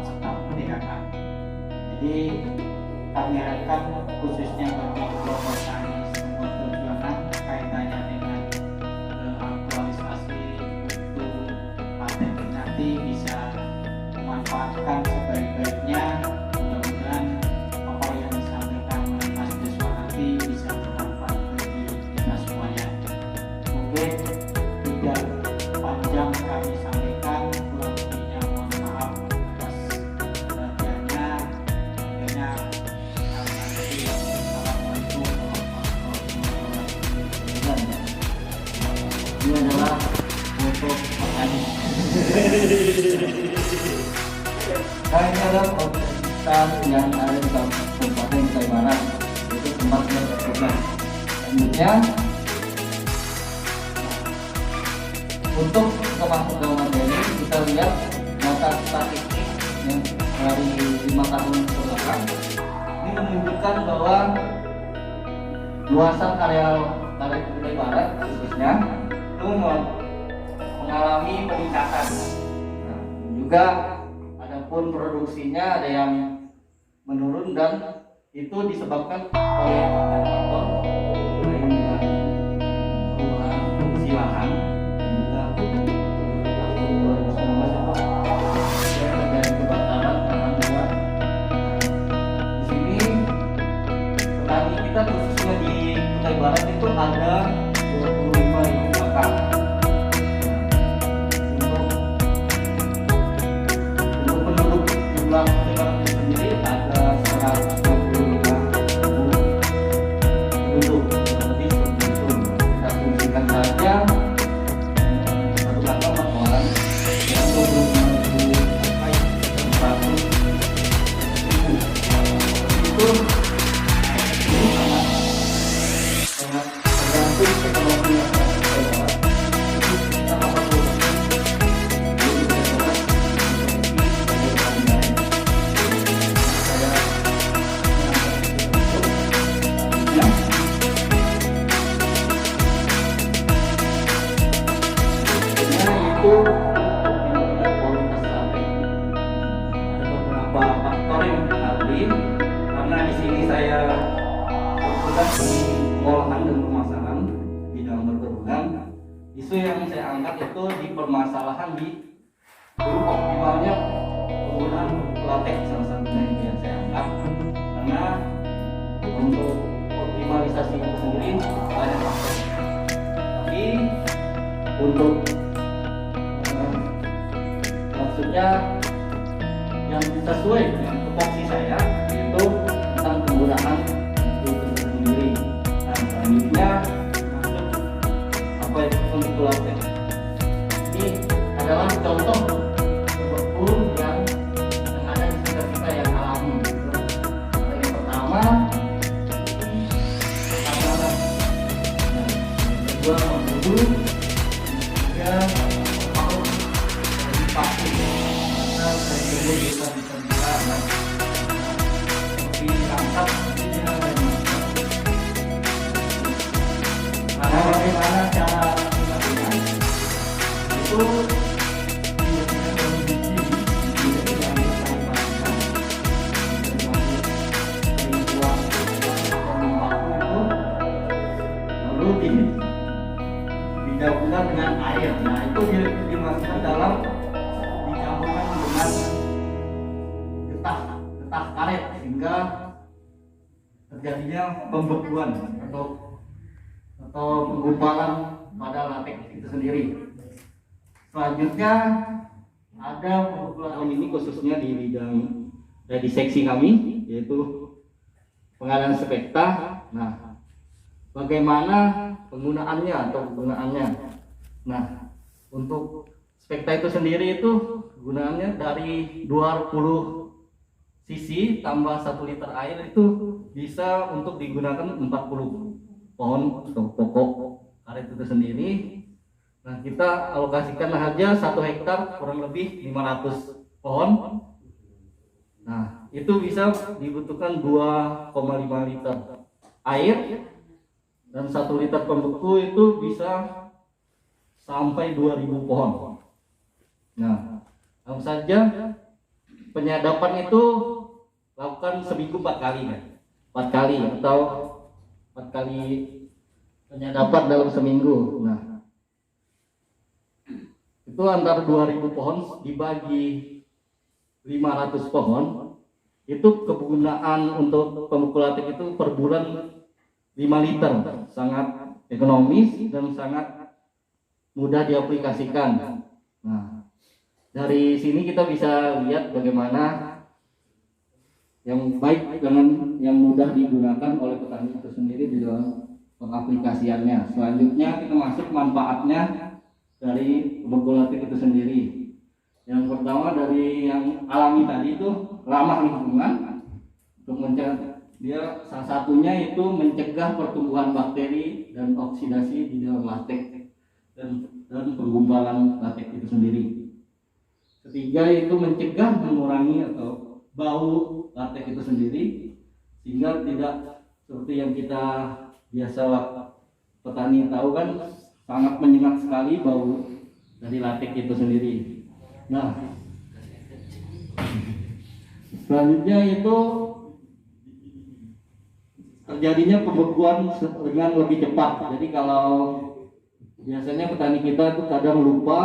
serta pendidikan. Jadi kami harapkan khususnya bagi kelompok tani semua perjuangan kaitannya dengan aktualisasi untuk paten nanti bisa memanfaatkan sebaik-baiknya. Mudah-mudahan apa yang disampaikan oleh Mas Joshua nanti bisa bermanfaat bagi kita semuanya. Mungkin tidak panjang kami sampaikan, kurang lebihnya mohon maaf atas perhatiannya. Akhirnya Assalamualaikum warahmatullahi wabarakatuh. Ini adalah foto makanya. Nah, ini adalah komunitas yang ada di Kabupaten Kalimantan, yaitu tempatnya berkelas. Selanjutnya, untuk masuk ke materi, kita lihat data statistik yang dari 5 tahun ke belakang. Ini menunjukkan bahwa luasan areal Tarik Kutai Barat khususnya itu mengalami peningkatan. Nah, juga adapun produksinya ada yang menurun dan itu disebabkan oleh faktor lain dengan perubahan fungsi lahan dan juga tahun 2019 itu terjadi kebakaran lahan juga. Di sini petani kita khususnya di Kutai Barat itu ada 25.000 kakak. Untuk penduduk jumlah Kutai Barat itu sendiri ada 125.000 penduduk, lebih seperti itu. Kita fungsikan saja satu kakak 4 orang yang 25.000 sampai 100.000. Itu sangat tergantung ekonomi yang ada di Kutai Barat. Itu kita dapat itu optimalnya kualitas sate. Ada beberapa faktor yang mempengaruhi karena di sini saya fokus di pengolahan dan pemasaran bidang perkebunan. Isu yang saya angkat itu di permasalahan di dulu optimalnya penggunaan latex salah satunya yang saya angkat, karena untuk optimalisasi itu sendiri banyak faktor. Tapi untuk maksudnya yang sesuai dengan tupoksi saya yaitu tentang penggunaan itu sendiri. Nah, selanjutnya masuk apa itu untuk latex. Ini adalah contoh betul yang ada di sekitar kita yang alami. Yang pertama tanaman, yang kedua membudu, tiga pasti karena saya dulu bisa bilang seperti rangkap dia karena bagaimana cara melakukan itu tidak produksi tidak diambil dari pakan dari buah itu lalu digabungkan dengan air. Nah itu dimasukkan dalam dicampurkan dengan getah karet sehingga terjadinya pembekuan atau penggumpalan pada latex itu sendiri. Selanjutnya ada pembekuan tahun ini khususnya di bidang di seksi kami yaitu pengadaan spekta. Nah, bagaimana penggunaannya atau penggunaannya? Nah, untuk spekta itu sendiri itu gunaannya dari 20 cc tambah 1 liter air itu bisa untuk digunakan 40 pohon atau pokok karet itu sendiri. Nah, kita alokasikan saja 1 hektar kurang lebih 500 pohon. Nah, itu bisa dibutuhkan 2,5 liter air dan 1 liter pembeku itu bisa sampai 2000 pohon. Nah, langsung saja penyadapan itu lakukan seminggu 4 kali kan? 4 kali atau 4 kali penyadapan dalam seminggu. Nah, itu antara 2000 pohon dibagi 500 pohon, itu kegunaan untuk pemukul latek itu per bulan 5 liter, sangat ekonomis dan sangat mudah diaplikasikan. Nah, dari sini kita bisa lihat bagaimana yang baik dengan yang mudah digunakan oleh petani itu sendiri di dalam pengaplikasiannya. Selanjutnya kita masuk manfaatnya dari pemukul latek itu sendiri. Yang pertama dari yang alami tadi itu ramah lingkungan, untuk dia salah satunya itu mencegah pertumbuhan bakteri dan oksidasi di dalam latek dan penggumpalan latek itu sendiri. Ketiga itu mencegah mengurangi atau bau latek itu sendiri, sehingga tidak seperti yang kita biasa petani tahu kan, sangat menyengat sekali bau dari latek itu sendiri. Nah, selanjutnya itu terjadinya pembekuan dengan lebih cepat. Jadi kalau biasanya petani kita itu kadang lupa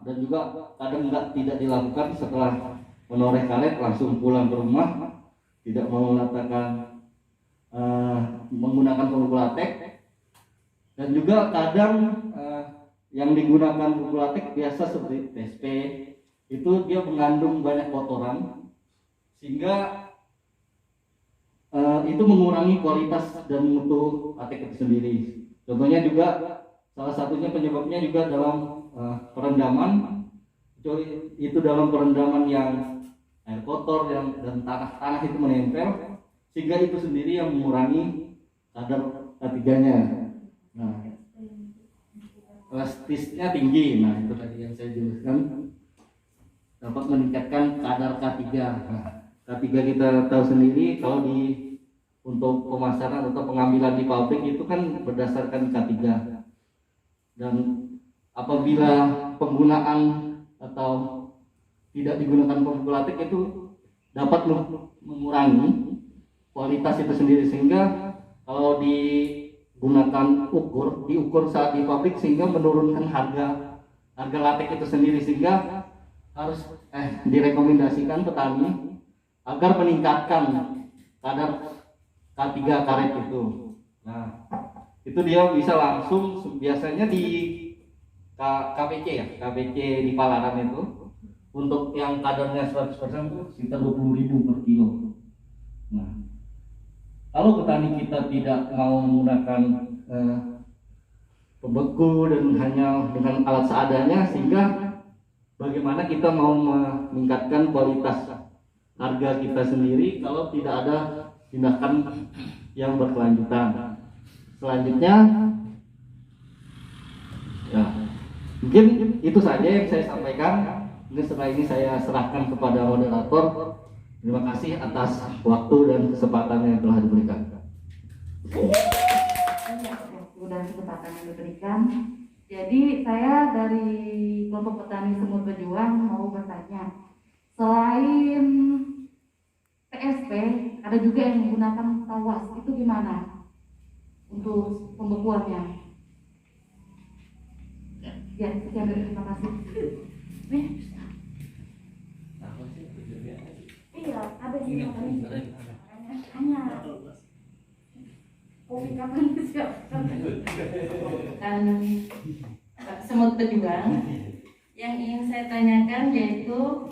dan juga kadang tidak dilakukan setelah menoreh karet langsung pulang ke rumah, tidak mau mengatakan menggunakan pemukul latek. Dan juga kadang yang digunakan pemukul latek biasa seperti TSP itu dia mengandung banyak kotoran, sehingga itu mengurangi kualitas dan mutu latek itu sendiri. Contohnya juga salah satunya penyebabnya juga dalam perendaman, itu dalam perendaman yang air kotor dan tanah itu menempel, sehingga itu sendiri yang mengurangi kadar K3-nya. Nah, elastisnya tinggi. Nah, itu tadi yang saya jelaskan, dapat meningkatkan kadar K3. Nah, K3 kita tahu sendiri kalau untuk pemasaran atau pengambilan di pabrik itu kan berdasarkan K3. Dan apabila penggunaan atau tidak digunakan pemukul latek itu dapat mengurangi kualitas itu sendiri, sehingga kalau diukur saat di pabrik, sehingga menurunkan harga latek itu sendiri, sehingga harus direkomendasikan petani agar meningkatkan kadar K3 karet itu. Nah, itu dia bisa langsung biasanya di KPC ya, KPC di Palaran itu untuk yang kadarnya 100% itu sekitar 20.000 per kilo. Nah, kalau petani kita tidak mau menggunakan pembeku dan hanya dengan alat seadanya, sehingga bagaimana kita mau meningkatkan kualitas harga kita sendiri kalau tidak ada tindakan yang berkelanjutan. Selanjutnya, ya, mungkin itu saja yang saya sampaikan. Mungkin setelah ini saya serahkan kepada moderator. Terima kasih atas waktu dan kesempatan yang telah diberikan. Waktu dan kesempatan yang diberikan. Jadi saya dari kelompok petani Semut Berjuang mau bertanya, selain PSP ada juga yang menggunakan tawas, itu gimana untuk pembekuannya? Ya, sekian dari terima kasih. Iya, ada yang hanya kopi kapan disiapkan. Dan Semut Berjuang, yang ingin saya tanyakan yaitu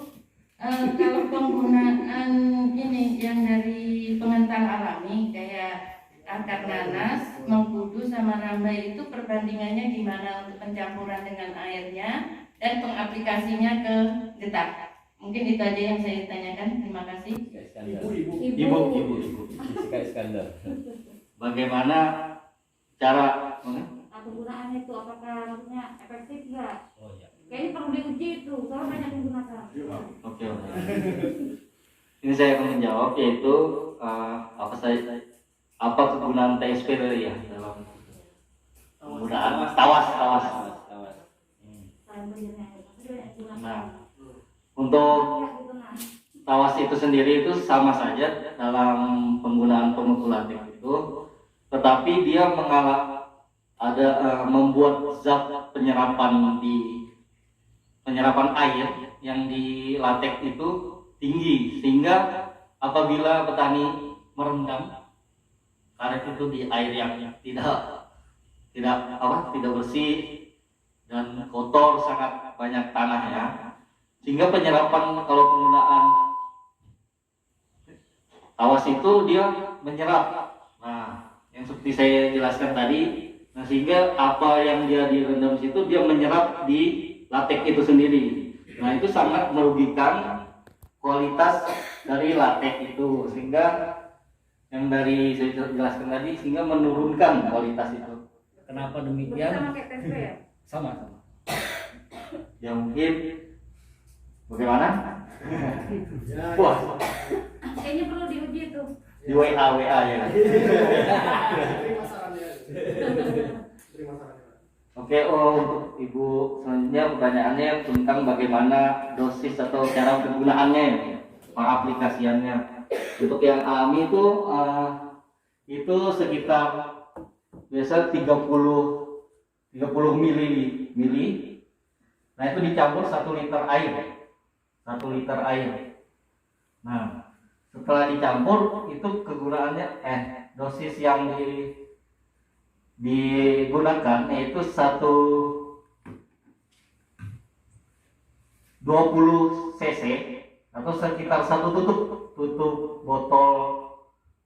kalau penggunaan ini yang dari pengental alami kayak akar nanas, mengkudu sama rambai itu perbandingannya gimana untuk pencampuran dengan airnya dan pengaplikasinya ke getah? Mungkin itu aja yang saya tanyakan. Terima kasih. Ibu. Bagaimana cara Penggunaannya itu apakah maksudnya efektif nggak? Oh ya. Kayaknya perlu diuji itu, soalnya banyak yang menggunakan. Oke. Ini saya akan menjawab, yaitu apa kegunaan TSP tadi ya dalam penggunaan tawas. Nah, untuk tawas itu sendiri itu sama saja dalam penggunaan pemukul latex itu, tetapi dia membuat zat penyerapan air yang di latex itu tinggi, sehingga apabila petani merendam karet itu di air yang tidak bersih dan kotor, sangat banyak tanahnya, sehingga penyerapan kalau penggunaan tawas itu dia menyerap. Nah, yang seperti saya jelaskan tadi, nah sehingga apa yang dia direndam situ dia menyerap di latex itu sendiri. Nah, itu sangat merugikan kualitas dari latex itu, sehingga yang dari saya jelaskan tadi, sehingga menurunkan kualitas itu. Kenapa demikian? Sama kayak tempe ya? Sama. Ya mungkin bagaimana? Wah, Kayaknya perlu diuji tuh. di WA ya. Oke, untuk Ibu selanjutnya pertanyaannya tentang bagaimana dosis atau cara penggunaannya, pengaplikasiannya. Untuk yang alami itu sekitar biasa 30 mili. Nah, itu dicampur 1 liter air. 1 liter air. Nah, setelah dicampur itu kegunaannya dosis yang digunakan yaitu 20 cc atau sekitar 1 tutup botol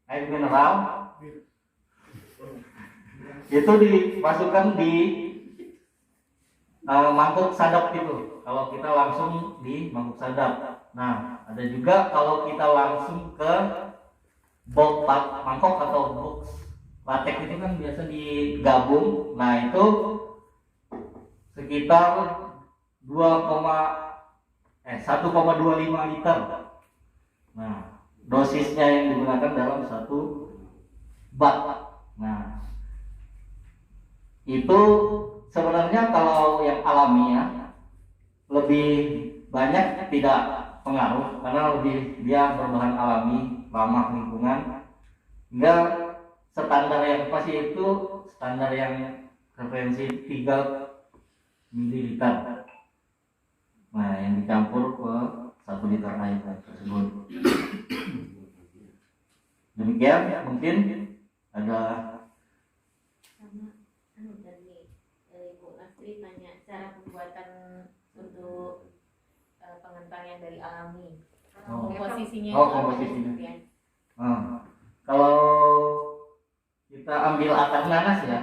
air mineral. Itu dimasukkan di mangkuk sadap itu. Kalau kita langsung di mangkuk sadap. Nah, ada juga kalau kita langsung ke box mangkok atau box latex itu kan biasa digabung. Nah, itu sekitar 1,25 liter. Nah, dosisnya yang digunakan dalam 1 bat. Nah, itu sebenarnya kalau yang alamiah lebih banyak tidak pengaruh, karena dia berbahan alami, ramah lingkungan, hingga standar yang pasti itu standar yang referensi 3 ml. Nah, yang dicampur ke 1 liter air tersebut. Demikian, mungkin ada dari Ibu Astri tanya cara pembuatan untuk pengentang yang dari alami. Komposisinya. Komposisinya. Kalau kita ambil akar nanas ya.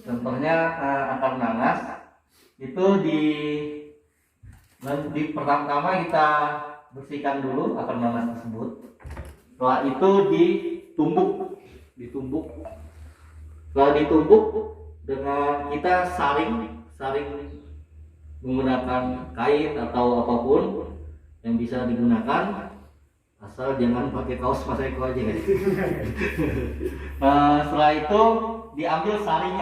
Contohnya akar nanas itu pertama-tama kita bersihkan dulu akar nanas tersebut. Setelah itu ditumbuk. Setelah ditumbuk dengan kita saring menggunakan kain atau apapun yang bisa digunakan, asal jangan pakai kaos Mas Eko aja. Setelah itu diambil sari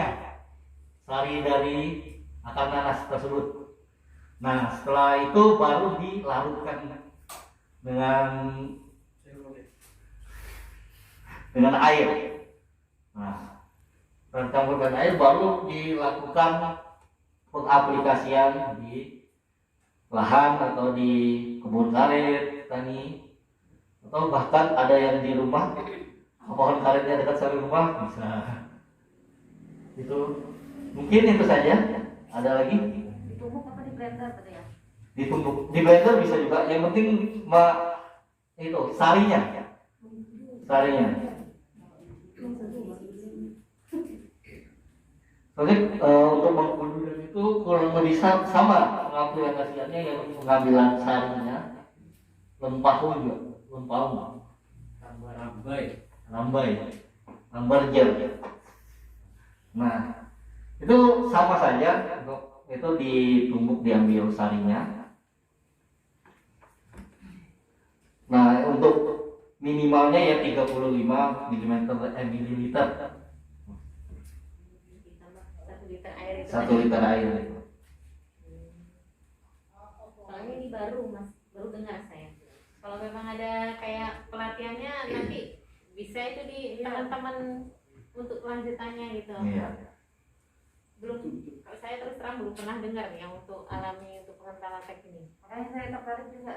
dari akar nanas tersebut. Nah, setelah itu baru dilarutkan dengan air. Nah, tercampurkan air baru dilakukan pengaplikasian di lahan atau di kebun karet tani, atau bahkan ada yang di rumah pohon karetnya dekat sama rumah bisa. Itu mungkin itu saja. Ada lagi? Ditumbuk apa di blender tadi ya? Ditumbuk di blender bisa juga. Yang penting itu sarinya. Soalnya untuk mengkuduran itu kurang lebih sama pengaplikasiannya, yang pengambilan sarinya, lempah lambar gel. Nah, itu sama saja, untuk itu ditumbuk, diambil sarinya. Nah, untuk minimalnya ya 35 mililiter. 1 liter air. 1 liter air. Soalnya ini baru dengar saya. kalau memang ada kayak pelatihannya nanti bisa itu di teman-teman untuk kelanjutannya gitu. Iya. Belum, kalau saya terus terang belum pernah dengar yang untuk alami untuk pengentalan teks ini. Makanya saya tertarik juga.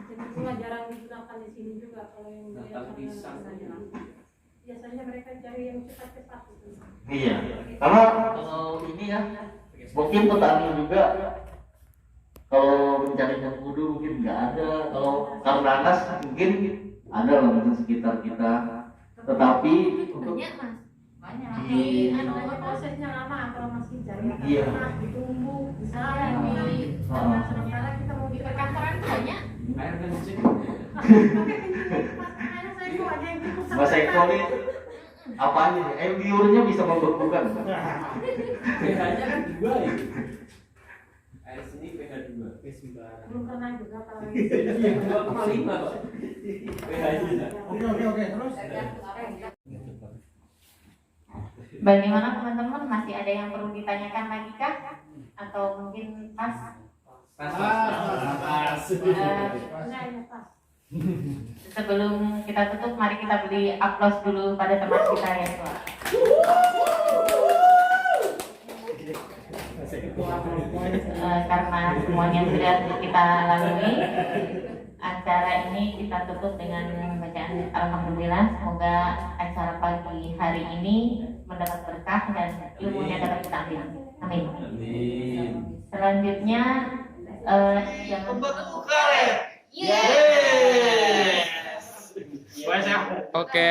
Jadi cuma jarang digunakan di sini juga kalau yang biasanya mereka cari yang cepat-cepat gitu. Iya. Karena kalau ini ya, mungkin petani juga kalau mencari kudu mungkin nggak ada. Kalau karnanas mungkin ada lah mungkin sekitar kita. Tetapi untuk Banyak mas. Banyak. di Prosesnya lama kalau masih cari Iya. ditumbuk bisa Di sementara kita mau di perkantoran tuh banyak. Air kencing. saya itu ada yang cukup Mas Eko nih apa aja nih? Biurnya bisa membekukan. pH-nya kan 2 ya. Air sini pH 2. belum pernah juga kalau Iya, 2,5 kok. pH-nya. Oke, terus. Bagaimana teman-teman, masih ada yang perlu ditanyakan lagi kah? Atau mungkin pas? Pas. Sebelum kita tutup, mari kita beri aplaus dulu pada teman kita ya Tua. Karena semuanya sudah kita lalui, acara ini kita tutup dengan bacaan Alhamdulillah. Semoga acara pagi hari ini mendapat berkah dan ilmunya dapat kita ambil. Amin. Selanjutnya jangan Oke.